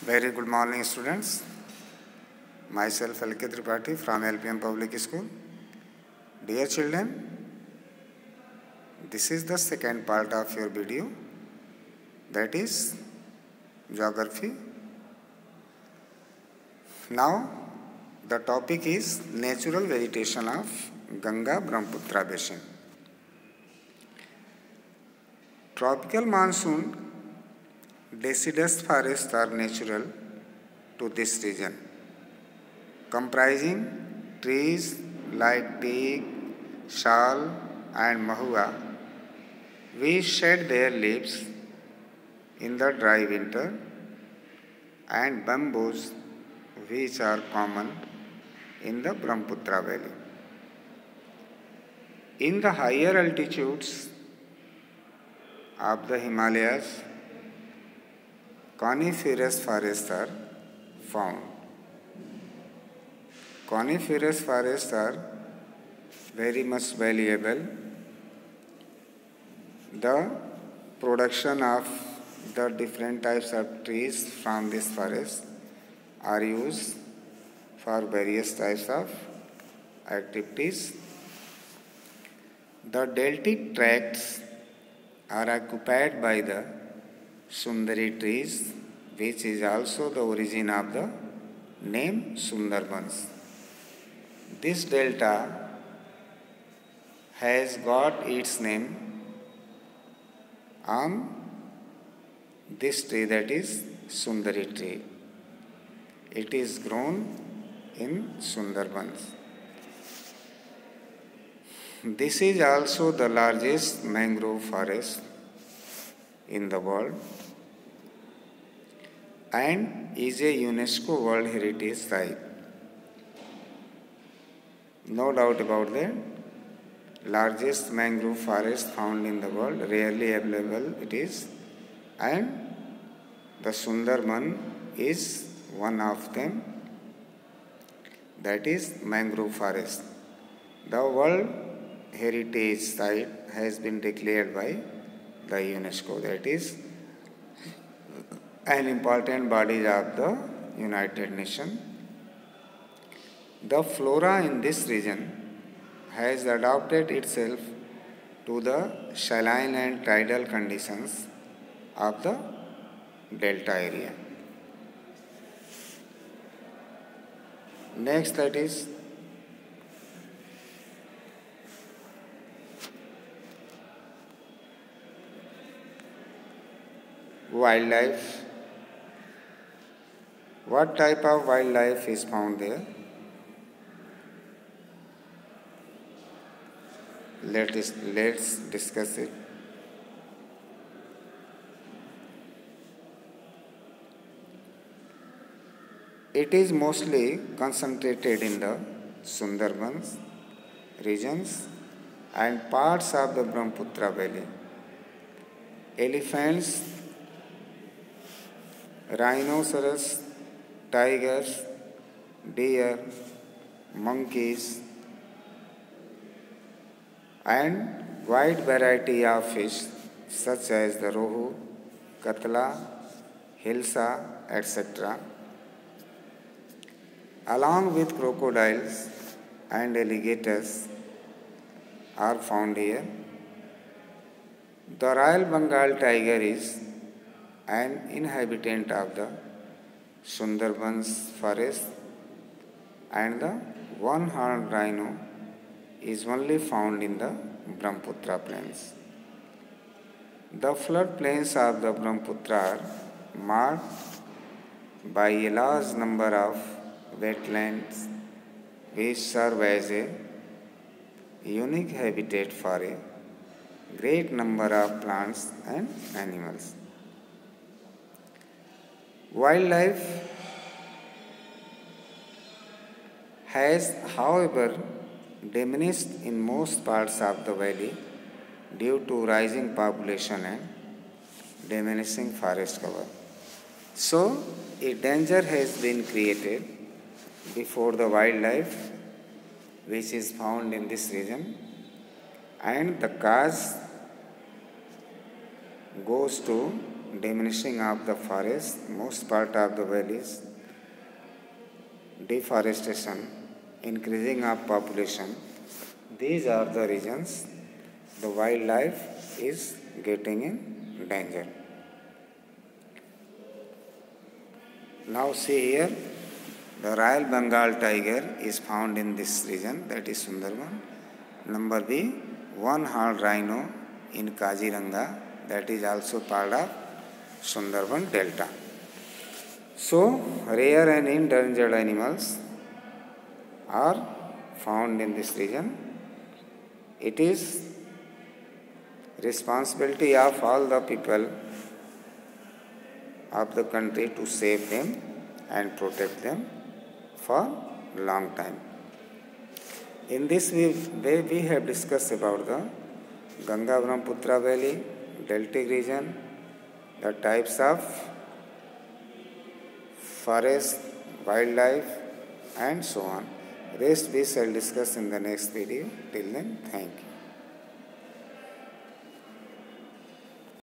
Very good morning, students. Myself, L.K. Tripathi from LPM Public School. Dear children, this is the second part of your video, that is geography. Now, the topic is natural vegetation of Ganga Brahmaputra Basin. Tropical monsoon deciduous forests are natural to this region, comprising trees like teak, sal, and mahua, which shed their leaves in the dry winter, and bamboos, which are common in the Brahmaputra Valley. In the higher altitudes of the Himalayas, coniferous forests are found. Coniferous forests are very much valuable. The production of the different types of trees from this forest are used for various types of activities. The deltic tracts are occupied by the Sundari trees, which is also the origin of the name Sundarbans. This delta has got its name on this tree, that is Sundari tree. It is grown in Sundarbans. This is also the largest mangrove forest in the world and is a UNESCO World Heritage Site. No doubt about that. Largest mangrove forest found in the world, rarely available it is, and the Sundarban is one of them, that is mangrove forest. The World Heritage Site has been declared by the UNESCO, that is an important body of the United Nations. The flora in this region has adapted itself to the saline and tidal conditions of the delta area. Next, that is wildlife. What type of wildlife is found there? Let's discuss it. It is mostly concentrated in the Sundarbans regions and parts of the Brahmaputra Valley. Elephants, rhinoceros, tigers, deer, monkeys, and wide variety of fish such as the rohu, katla, hilsa, etc., along with crocodiles and alligators are found here. The Royal Bengal tiger is an inhabitant of the Sundarbans forest, and the one-horned rhino is only found in the Brahmaputra plains. The flood plains of the Brahmaputra are marked by a large number of wetlands which serve as a unique habitat for a great number of plants and animals. Wildlife has, however, diminished in most parts of the valley due to rising population and diminishing forest cover. So, a danger has been created before the wildlife which is found in this region, and the cause goes to diminishing of the forest, most part of the valleys, deforestation, increasing of population. These are the reasons the wildlife is getting in danger. Now see here, the Royal Bengal tiger is found in this region, that is Sundarban. Number B, one-horned rhino in Kaziranga, that is also part of Sundarban Delta. So, rare and endangered animals are found in this region. It is responsibility of all the people of the country to save them and protect them for long time. In this way we have discussed about the Ganga Brahmaputra Valley, Deltic region, the types of forest, wildlife and so on. Rest we shall discuss in the next video. Till then, thank you.